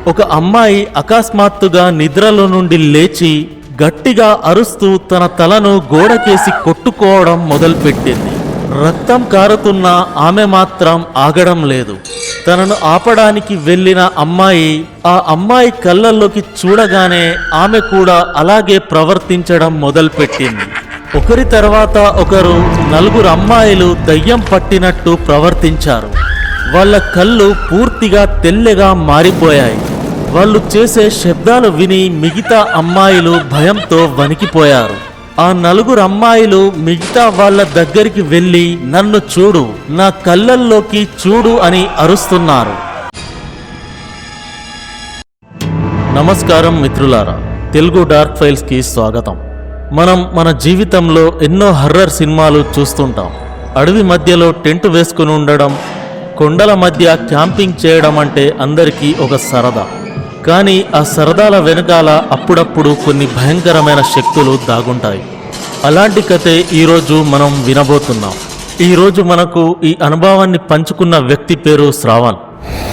ఒక అమ్మాయి అకస్మాత్తుగా నిద్రలో నుండి లేచి గట్టిగా అరుస్తూ తన తలను గోడకేసి కొట్టుకోవడం మొదలుపెట్టింది. రక్తం కారుతున్న ఆమె మాత్రం ఆగడం లేదు. తనను ఆపడానికి వెళ్ళిన అమ్మాయి ఆ అమ్మాయి కళ్ళల్లోకి చూడగానే ఆమె కూడా అలాగే ప్రవర్తించడం మొదలుపెట్టింది. ఒకరి తర్వాత ఒకరు 4 అమ్మాయిలు దయ్యం పట్టినట్టు ప్రవర్తించారు. వాళ్ళ కళ్ళు పూర్తిగా తెల్లగా మారిపోయాయి. వాళ్ళు చేసే శబ్దాలు విని మిగతా అమ్మాయిలు భయంతో వణికిపోయారు. ఆ 4 అమ్మాయిలు మిగతా వాళ్ళ దగ్గరికి వెళ్ళి నన్ను చూడు, నా కళ్ళల్లోకి చూడు అని అరుస్తున్నారు. నమస్కారం మిత్రులారా, తెలుగు డార్క్ ఫైల్స్ కి స్వాగతం. మనం మన జీవితంలో ఎన్నో హర్రర్ సినిమాలు చూస్తుంటాం. అడవి మధ్యలో టెంట్ వేసుకుని ఉండడం, కొండల మధ్య క్యాంపింగ్ చేయడం అంటే అందరికీ ఒక సరదా. కానీ ఆ సరదాల వెనకాల అప్పుడప్పుడు కొన్ని భయంకరమైన శక్తులు దాగుంటాయి. అలాంటి కథే ఈరోజు మనం వినబోతున్నాం. ఈరోజు మనకు ఈ అనుభవాన్ని పంచుకున్న వ్యక్తి పేరు శ్రావణ్.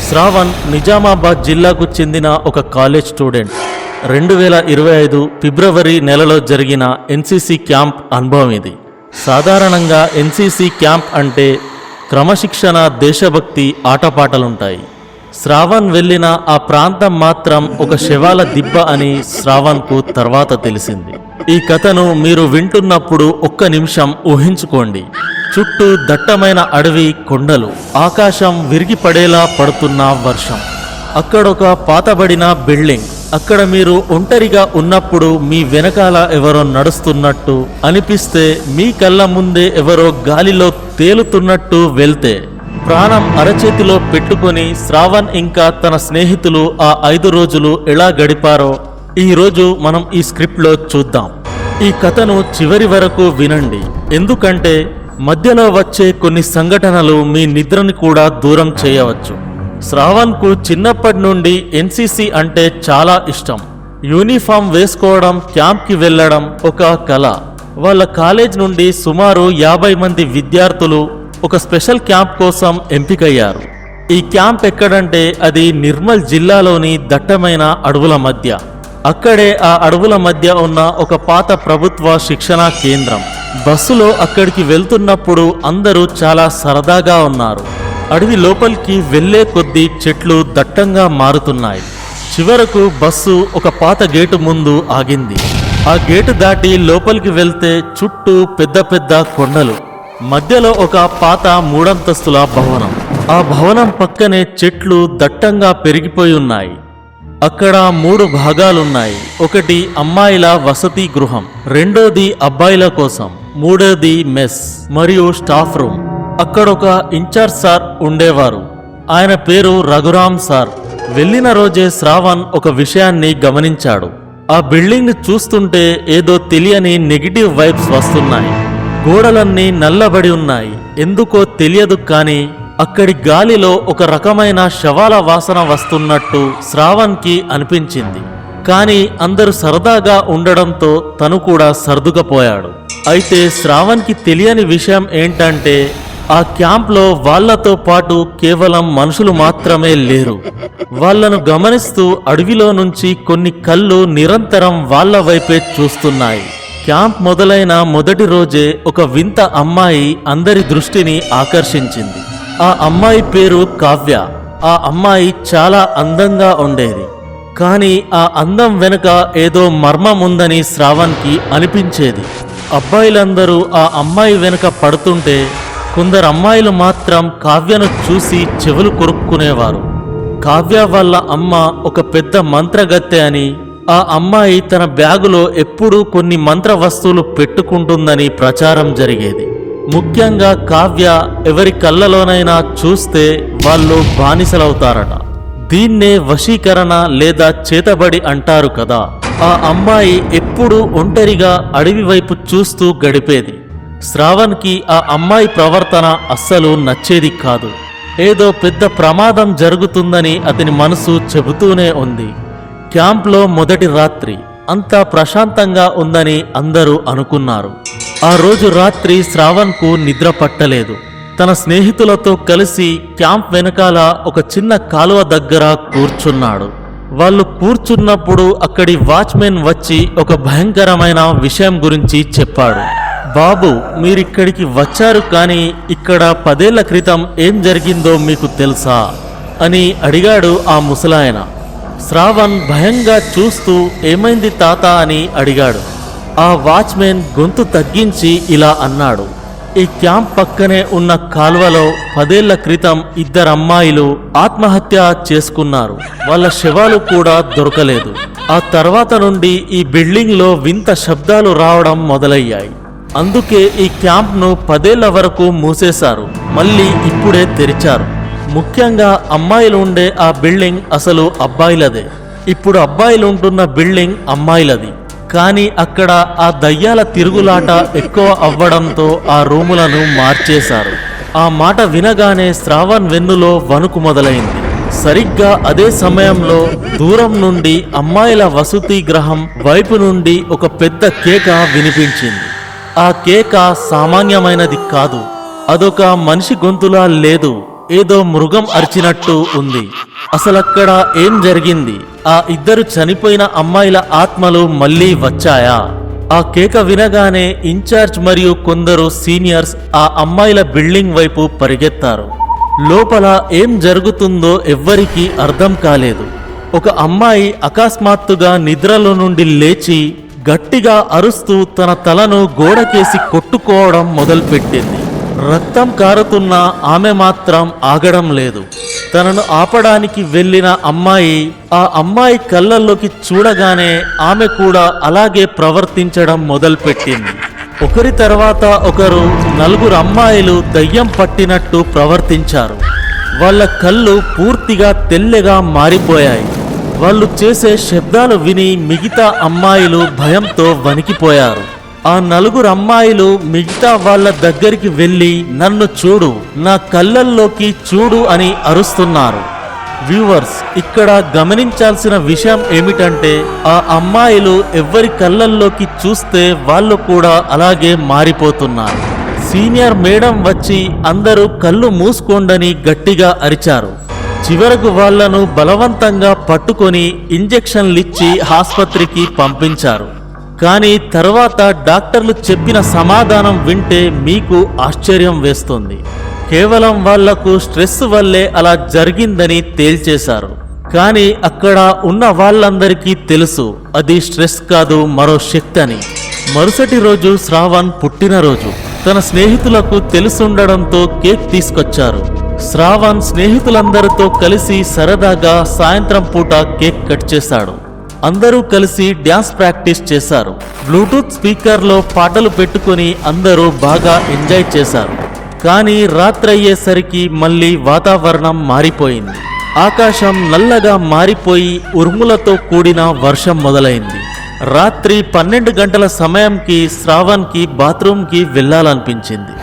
శ్రావణ్ నిజామాబాద్ జిల్లాకు చెందిన ఒక కాలేజ్ స్టూడెంట్. 2025 ఫిబ్రవరి నెలలో జరిగిన ఎన్సీసీ క్యాంప్ అనుభవం ఇది. సాధారణంగా ఎన్సీసీ క్యాంప్ అంటే క్రమశిక్షణ, దేశభక్తి, ఆటపాటలుంటాయి. శ్రావణ్ వెళ్ళిన ఆ ప్రాంతం మాత్రం ఒక శవాల దిబ్బ అని శ్రావణ్కు తర్వాత తెలిసింది. ఈ కథను మీరు వింటున్నప్పుడు ఒక్క నిమిషం ఊహించుకోండి. చుట్టూ దట్టమైన అడవి, కొండలు, ఆకాశం విరిగిపడేలా పడుతున్న వర్షం. అక్కడొక పాతబడిన బిల్డింగ్. అక్కడ మీరు ఒంటరిగా ఉన్నప్పుడు మీ వెనకాల ఎవరో నడుస్తున్నట్టు అనిపిస్తే, మీ కళ్ళ ముందే ఎవరో గాలిలో తేలుతున్నట్టు వెళ్తే ప్రాణం అరచేతిలో పెట్టుకొని శ్రావణ్ ఇంకా తన స్నేహితులు ఆ 5 రోజులు ఎలా గడిపారో ఈరోజు మనం ఈ స్క్రిప్ట్లో చూద్దాం. ఈ కథను చివరి వరకు వినండి, ఎందుకంటే మధ్యలో వచ్చే కొన్ని సంఘటనలు మీ నిద్రని కూడా దూరం చేయవచ్చు. శ్రావణ్కు చిన్నప్పటి నుండి ఎన్సీసీ అంటే చాలా ఇష్టం. యూనిఫామ్ వేసుకోవడం, క్యాంప్కి వెళ్ళడం ఒక కళ. వాళ్ళ కాలేజ్ నుండి సుమారు 50 మంది విద్యార్థులు ఒక స్పెషల్ క్యాంప్ కోసం ఎంపికయ్యారు. ఈ క్యాంప్ ఎక్కడంటే అది నిర్మల్ జిల్లాలోని దట్టమైన అడవుల మధ్య. అక్కడే ఆ అడవుల మధ్య ఉన్న ఒక పాత ప్రభుత్వ శిక్షణా కేంద్రం. బస్సులో అక్కడికి వెళ్తున్నప్పుడు అందరూ చాలా సరదాగా ఉన్నారు. అడవి లోపలికి వెళ్లే కొద్దీ చెట్లు దట్టంగా మారుతున్నాయి. చివరకు బస్సు ఒక పాత గేటు ముందు ఆగింది. ఆ గేటు దాటి లోపలికి వెళ్తే చుట్టూ పెద్ద పెద్ద కొండలు, మధ్యలో ఒక పాత 3 అంతస్తుల భవనం. ఆ భవనం పక్కనే చెట్లు దట్టంగా పెరిగిపోయి ఉన్నాయి. అక్కడ 3 భాగాలున్నాయి. ఒకటి అమ్మాయిల వసతి గృహం, రెండోది అబ్బాయిల కోసం, మూడోది మెస్ మరియు స్టాఫ్ రూమ్. అక్కడొక ఇన్ఛార్జ్ సార్ ఉండేవారు. ఆయన పేరు రఘురామ్ సార్. వెళ్ళిన రోజే శ్రావణ్ ఒక విషయాన్ని గమనించాడు. ఆ బిల్డింగ్ చూస్తుంటే ఏదో తెలియని నెగిటివ్ వైబ్స్ వస్తున్నాయి. గోడలన్నీ నల్లబడి ఉన్నాయి. ఎందుకో తెలియదు, కానీ అక్కడి గాలిలో ఒక రకమైన శవాల వాసన వస్తున్నట్టు శ్రావణ్కి అనిపించింది. కానీ అందరూ సరదాగా ఉండడంతో తను కూడా సర్దుకపోయాడు. అయితే శ్రావణ్కి తెలియని విషయం ఏంటంటే, ఆ క్యాంప్లో వాళ్లతో పాటు కేవలం మనుషులు మాత్రమే లేరు. వాళ్లను గమనిస్తూ అడవిలో నుంచి కొన్ని కళ్ళు నిరంతరం వాళ్ల వైపే చూస్తున్నాయి. క్యాంప్ మొదలైన మొదటి రోజే ఒక వింత అమ్మాయి అందరి దృష్టిని ఆకర్షించింది. ఆ అమ్మాయి పేరు కావ్య. ఆ అమ్మాయి చాలా అందంగా ఉండేది. కానీ ఆ అందం వెనుక ఏదో మర్మం ఉందని శ్రావణ్కి అనిపించేది. అబ్బాయిలందరూ ఆ అమ్మాయి వెనుక పడుతుంటే కొందరు అమ్మాయిలు మాత్రం కావ్యను చూసి చెవులు కొరుక్కునేవారు. కావ్య వాళ్ళ అమ్మ ఒక పెద్ద మంత్రగత్తె అని, ఆ అమ్మాయి తన బ్యాగులో ఎప్పుడూ కొన్ని మంత్ర వస్తువులు పెట్టుకుంటుందని ప్రచారం జరిగేది. ముఖ్యంగా కావ్య ఎవరి కళ్ళలోనైనా చూస్తే వాళ్ళు బానిసలవుతారట. దీన్నే వశీకరణ లేదా చేతబడి అంటారు కదా. ఆ అమ్మాయి ఎప్పుడూ ఒంటరిగా అడవి వైపు చూస్తూ గడిపేది. శ్రావణ్కి ఆ అమ్మాయి ప్రవర్తన అస్సలు నచ్చేది కాదు. ఏదో పెద్ద ప్రమాదం జరుగుతుందని అతని మనసు చెబుతూనే ఉంది. క్యాంప్లో మొదటి రాత్రి అంతా ప్రశాంతంగా ఉందని అందరూ అనుకున్నారు. ఆ రోజు రాత్రి శ్రావణ్కు నిద్ర పట్టలేదు. తన స్నేహితులతో కలిసి క్యాంప్ వెనకాల ఒక చిన్న కాలువ దగ్గర కూర్చున్నాడు. వాళ్ళు కూర్చున్నప్పుడు అక్కడి వాచ్మెన్ వచ్చి ఒక భయంకరమైన విషయం గురించి చెప్పాడు. బాబు, మీరిక్కడికి వచ్చారు, కానీ ఇక్కడ 10 ఏళ్ల క్రితం ఏం జరిగిందో మీకు తెలుసా అని అడిగాడు ఆ ముసలాయన. శ్రావణ్ భయంగా చూస్తూ ఏమైంది తాత అని అడిగాడు. ఆ వాచ్మెన్ గొంతు తగ్గించి ఇలా అన్నాడు. ఈ క్యాంప్ పక్కనే ఉన్న కాల్వలో 10 ఏళ్ల క్రితం 2 అమ్మాయిలు ఆత్మహత్య చేసుకున్నారు. వాళ్ళ శవాలు కూడా దొరకలేదు. ఆ తర్వాత నుండి ఈ బిల్డింగ్ లో వింత శబ్దాలు రావడం మొదలయ్యాయి. అందుకే ఈ క్యాంప్ను 10 ఏళ్ల వరకు మూసేశారు. మళ్ళీ ఇప్పుడే తెరిచారు. ముఖ్యంగా అమ్మాయిలు ఉండే ఆ బిల్డింగ్ అసలు అబ్బాయిలదే. ఇప్పుడు అబ్బాయిలు ఉంటున్న బిల్డింగ్ అమ్మాయిలది. కానీ అక్కడ ఆ దయ్యాల తిరుగులాట ఎక్కువ అవ్వడంతో ఆ రూములను మార్చేశారు. ఆ మాట వినగానే శ్రావణ్ వెన్నులో వణుకు మొదలైంది. సరిగ్గా అదే సమయంలో దూరం నుండి అమ్మాయిల వసతి గృహం వైపు నుండి ఒక పెద్ద కేక వినిపించింది. ఆ కేక సామాన్యమైనది కాదు. అదొక మనిషి గొంతులా లేదు, ఏదో మృగం అరిచినట్టు ఉంది. అసలక్కడ ఏం జరిగింది? ఆ 2 చనిపోయిన అమ్మాయిల ఆత్మలు మళ్ళీ వచ్చాయా? ఆ కేక వినగానే ఇన్ఛార్జ్ మరియు కొందరు సీనియర్స్ ఆ అమ్మాయిల బిల్డింగ్ వైపు పరిగెత్తారు. లోపల ఏం జరుగుతుందో ఎవ్వరికీ అర్థం కాలేదు. ఒక అమ్మాయి అకస్మాత్తుగా నిద్రలో నుండి లేచి గట్టిగా అరుస్తూ తన తలను గోడకేసి కొట్టుకోవడం మొదలుపెట్టింది. రక్తం కారుతున్న ఆమె మాత్రం ఆగడం లేదు. తనను ఆపడానికి వెళ్ళిన అమ్మాయి ఆ అమ్మాయి కళ్ళల్లోకి చూడగానే ఆమె కూడా అలాగే ప్రవర్తించడం మొదలుపెట్టింది. ఒకరి తర్వాత ఒకరు 4 అమ్మాయిలు దయ్యం పట్టినట్టు ప్రవర్తించారు. వాళ్ళ కళ్ళు పూర్తిగా తెల్లగా మారిపోయాయి. వాళ్ళు చేసే శబ్దాలు విని మిగతా అమ్మాయిలు భయంతో వణికిపోయారు. ఆ 4 అమ్మాయిలు మిగతా వాళ్ళ దగ్గరికి వెళ్ళి నన్ను చూడు, నా కళ్ళల్లోకి చూడు అని అరుస్తున్నారు. వ్యూవర్స్, ఇక్కడ గమనించాల్సిన విషయం ఏమిటంటే ఆ అమ్మాయిలు ఎవరి కళ్ళల్లోకి చూస్తే వాళ్ళు కూడా అలాగే మారిపోతున్నారు. సీనియర్ మేడం వచ్చి అందరూ కళ్ళు మూసుకోండని గట్టిగా అరిచారు. చివరకు వాళ్లను బలవంతంగా పట్టుకొని ఇంజెక్షన్లిచ్చి ఆస్పత్రికి పంపించారు. కానీ తర్వాత డాక్టర్లు చెప్పిన సమాధానం వింటే మీకు ఆశ్చర్యం వేస్తుంది. కేవలం వాళ్లకు స్ట్రెస్ వల్లే అలా జరిగిందని తేల్చేశారు. కానీ అక్కడ ఉన్న వాళ్ళందరికీ తెలుసు అది స్ట్రెస్ కాదు, మరో శక్తి అని. మరుసటి రోజు శ్రావణ్ పుట్టినరోజు. తన స్నేహితులకు తెలుసుండడంతో కేక్ తీసుకొచ్చారు. శ్రావణ్ స్నేహితులందరితో కలిసి సరదాగా సాయంత్రం పూట కేక్ కట్ చేశాడు. అందరూ కలిసి డ్యాన్స్ ప్రాక్టీస్ చేశారు. బ్లూటూత్ స్పీకర్లో పాటలు పెట్టుకుని అందరూ బాగా ఎంజాయ్ చేశారు. కానీ రాత్రయ్యేసరికి మళ్ళీ వాతావరణం మారిపోయింది. ఆకాశం నల్లగా మారిపోయి ఉరుములతో కూడిన వర్షం మొదలైంది. రాత్రి 12 గంటల సమయంకి శ్రావణ్కి బాత్రూంకి వెళ్ళాలనిపించింది.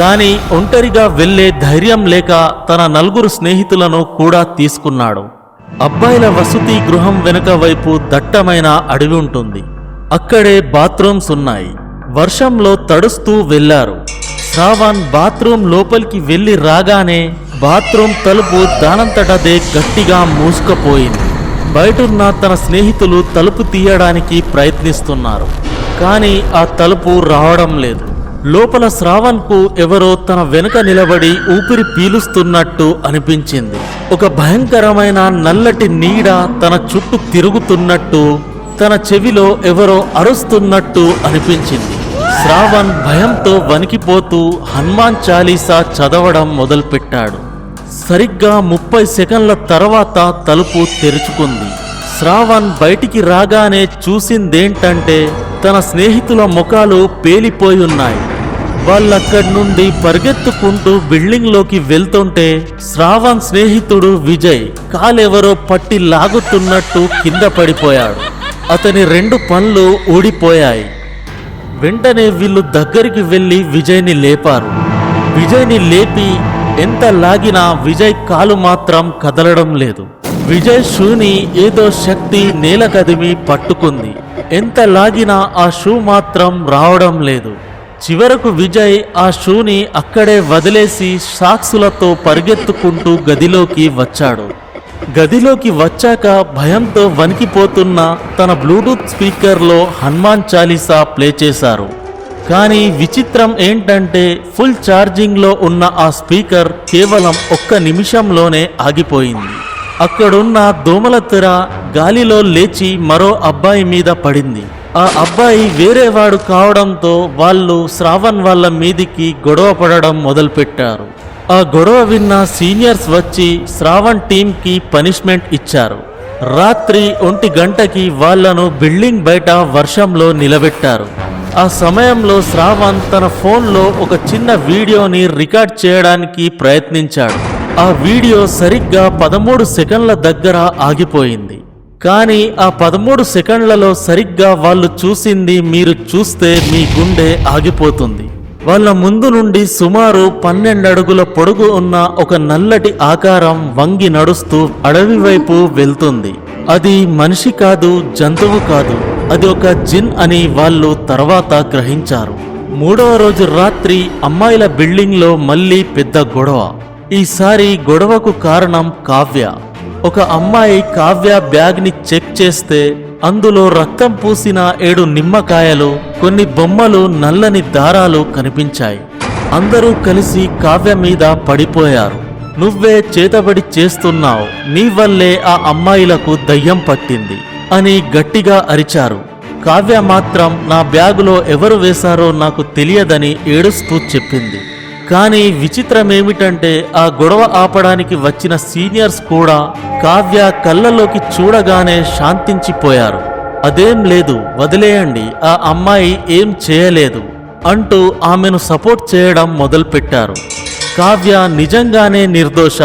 కానీ ఒంటరిగా వెళ్లే ధైర్యం లేక తన 4 స్నేహితులను కూడా తీసుకున్నాడు. అబ్బాయిల వసతి గృహం వెనుక వైపు దట్టమైన అడవి ఉంటుంది. అక్కడే బాత్రూమ్స్ ఉన్నాయి. వర్షంలో తడుస్తూ వెళ్లారు. శ్రావణ్ బాత్రూమ్ లోపలికి వెళ్లి రాగానే బాత్రూమ్ తలుపు దానంతటదే గట్టిగా మూసుకుపోయింది. బయటున్న తన స్నేహితులు తలుపు తీయడానికి ప్రయత్నిస్తున్నారు. కానీ ఆ తలుపు రావడం లేదు. లోపల శ్రావణ్కు ఎవరో తన వెనుక నిలబడి ఊపిరి పీలుస్తున్నట్టు అనిపించింది. ఒక భయంకరమైన నల్లటి నీడ తన చుట్టూ తిరుగుతున్నట్టు, తన చెవిలో ఎవరో అరుస్తున్నట్టు అనిపించింది. శ్రావణ్ భయంతో వణికిపోతూ హనుమాన్ చాలీసా చదవడం మొదలుపెట్టాడు. సరిగ్గా 30 సెకండ్ల తర్వాత తలుపు తెరుచుకుంది. శ్రావణ్ బయటికి రాగానే చూసిందేంటంటే తన స్నేహితుల ముఖాలు పేలిపోయి ఉన్నాయి. వాళ్ళక్కడి నుండి పరిగెత్తుకుంటూ బిల్డింగ్లోకి వెళ్తుంటే శ్రావణ్ స్నేహితుడు విజయ్ కాలెవరో పట్టి లాగుతున్నట్టు కింద పడిపోయాడు. అతని 2 పండ్లు ఊడిపోయాయి. వెంటనే వీళ్ళు దగ్గరికి వెళ్ళి విజయ్ని లేపారు. విజయ్ని లేపి ఎంత లాగినా విజయ్ కాలు మాత్రం కదలడం లేదు. విజయ్ షూని ఏదో శక్తి నేల కదిమి పట్టుకుంది. ఎంత లాగినా ఆ షూ మాత్రం రావడం లేదు. చివరకు విజయ్ ఆ షూని అక్కడే వదిలేసి సాక్సులతో పరిగెత్తుకుంటూ గదిలోకి వచ్చాడు. గదిలోకి వచ్చాక భయంతో వణికిపోతున్న తన బ్లూటూత్ స్పీకర్లో హనుమాన్ చాలీసా ప్లే చేశారు. కానీ విచిత్రం ఏంటంటే ఫుల్ ఛార్జింగ్లో ఉన్న ఆ స్పీకర్ కేవలం 1 నిమిషంలోనే ఆగిపోయింది. అక్కడున్న దోమల తెర గాలిలో లేచి మరో అబ్బాయి మీద పడింది. ఆ అబ్బాయి వేరేవాడు కావడంతో వాళ్ళు శ్రావణ్ వాళ్ళ మీదికి గొడవ పడడం మొదలుపెట్టారు. ఆ గొడవ విన్న సీనియర్స్ వచ్చి శ్రావణ్ టీంకి పనిష్మెంట్ ఇచ్చారు. రాత్రి 1 గంటకి వాళ్లను బిల్డింగ్ బయట వర్షంలో నిలబెట్టారు. ఆ సమయంలో శ్రావణ్ తన ఫోన్లో ఒక చిన్న వీడియోని రికార్డ్ చేయడానికి ప్రయత్నించాడు. ఆ వీడియో సరిగ్గా 13 సెకండ్ల దగ్గర ఆగిపోయింది. కానీ ఆ 13 సెకండ్లలో సరిగ్గా వాళ్ళు చూసింది మీరు చూస్తే మీ గుండె ఆగిపోతుంది. వాళ్ళ ముందు నుండి సుమారు 12 అడుగుల పొడుగు ఉన్న ఒక నల్లటి ఆకారం వంగి నడుస్తూ అడవి వైపు వెళ్తుంది. అది మనిషి కాదు, జంతువు కాదు, అది ఒక జిన్ అని వాళ్ళు తర్వాత గ్రహించారు. 3వ రోజు రాత్రి అమ్మాయిల బిల్డింగ్లో మళ్ళీ పెద్ద గొడవ. ఈసారి గొడవకు కారణం కావ్య. ఒక అమ్మాయి కావ్య బ్యాగ్ని చెక్ చేస్తే అందులో రక్తం పూసిన 7 నిమ్మకాయలు, కొన్ని బొమ్మలు, నల్లని దారాలు కనిపించాయి. అందరూ కలిసి కావ్య మీద పడిపోయారు. నువ్వే చేతబడి చేస్తున్నావు, నీ వల్లే ఆ అమ్మాయిలకు దయ్యం పట్టింది అని గట్టిగా అరిచారు. కావ్య మాత్రం నా బ్యాగులో ఎవరు వేశారో నాకు తెలియదని ఏడుస్తూ చెప్పింది. కానీ విచిత్రమేమిటంటే ఆ గొడవ ఆపడానికి వచ్చిన సీనియర్స్ కూడా కావ్య కళ్ళలోకి చూడగానే శాంతించిపోయారు. అదేం లేదు, వదిలేయండి, ఆ అమ్మాయి ఏం చేయలేదు అంటూ ఆమెను సపోర్ట్ చేయడం మొదలుపెట్టారు. కావ్య నిజంగానే నిర్దోష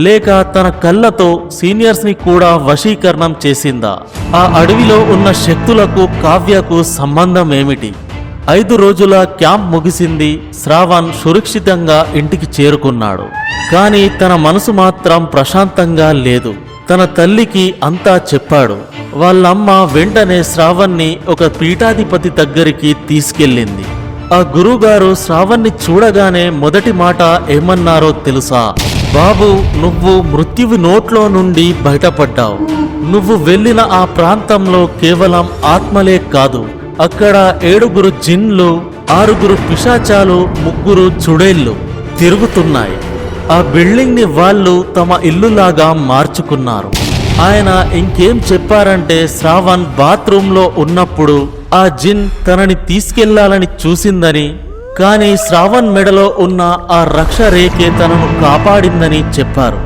లేక తన కళ్ళతో సీనియర్స్ని కూడా వశీకరణం చేసిందా? ఆ అడవిలో ఉన్న శక్తులకు కావ్యకు సంబంధం ఏమిటి? 5 రోజుల క్యాంప్ ముగిసింది. శ్రావణ్ సురక్షితంగా ఇంటికి చేరుకున్నాడు. కానీ తన మనసు మాత్రం ప్రశాంతంగా లేదు. తన తల్లికి అంతా చెప్పాడు. వాళ్ళమ్మ వెంటనే శ్రావణ్ని ఒక పీఠాధిపతి దగ్గరికి తీసుకెళ్ళింది. ఆ గురువుగారు శ్రావణ్ని చూడగానే మొదటి మాట ఏమన్నారో తెలుసా? బాబు, నువ్వు మృత్యువు నోట్లో నుండి బయటపడ్డావు. నువ్వు వెళ్ళిన ఆ ప్రాంతంలో కేవలం ఆత్మలే కాదు, అక్కడ 7 జిన్లు, 6 పిశాచాలు, 3 చుడేళ్లు తిరుగుతున్నాయి. ఆ బిల్డింగ్ ని వాళ్ళు తమ ఇల్లులాగా మార్చుకున్నారు. ఆయన ఇంకేం చెప్పారంటే శ్రావణ్ బాత్రూంలో ఉన్నప్పుడు ఆ జిన్ తనని తీసుకెళ్లాలని చూసిందని, కానీ శ్రావణ్ మెడలో ఉన్న ఆ రక్ష రేఖే తనను కాపాడిందని చెప్పారు.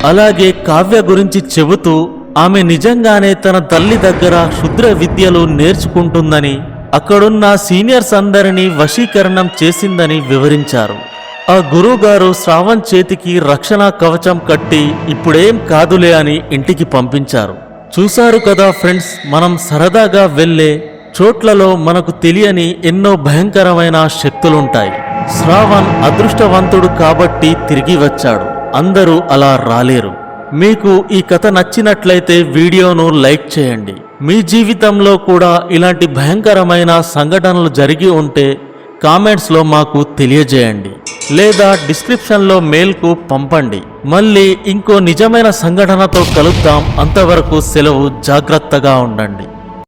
అలాగే కావ్య గురించి చెబుతూ ఆమె నిజంగానే తన తల్లి దగ్గర క్షుద్ర విద్యలు నేర్చుకుంటుందని, అక్కడున్న సీనియర్స్ అందరినీ వశీకరణం చేసిందని వివరించారు. ఆ గురువుగారు శ్రావణ్ చేతికి రక్షణ కవచం కట్టి ఇప్పుడేం కాదులే అని ఇంటికి పంపించారు. చూశారు కదా ఫ్రెండ్స్, మనం సరదాగా వెళ్ళే చోట్లలో మనకు తెలియని ఎన్నో భయంకరమైన శక్తులుంటాయి. శ్రావణ్ అదృష్టవంతుడు కాబట్టి తిరిగి వచ్చాడు. అందరూ అలా రాలేరు. మీకు ఈ కథ నచ్చినట్లయితే వీడియోను లైక్ చేయండి. మీ జీవితంలో కూడా ఇలాంటి భయంకరమైన సంఘటనలు జరిగి ఉంటే కామెంట్స్లో మాకు తెలియజేయండి, లేదా డిస్క్రిప్షన్లో మెయిల్కు పంపండి. మళ్ళీ ఇంకో నిజమైన సంఘటనతో కలుద్దాం. అంతవరకు సెలవు. జాగ్రత్తగా ఉండండి.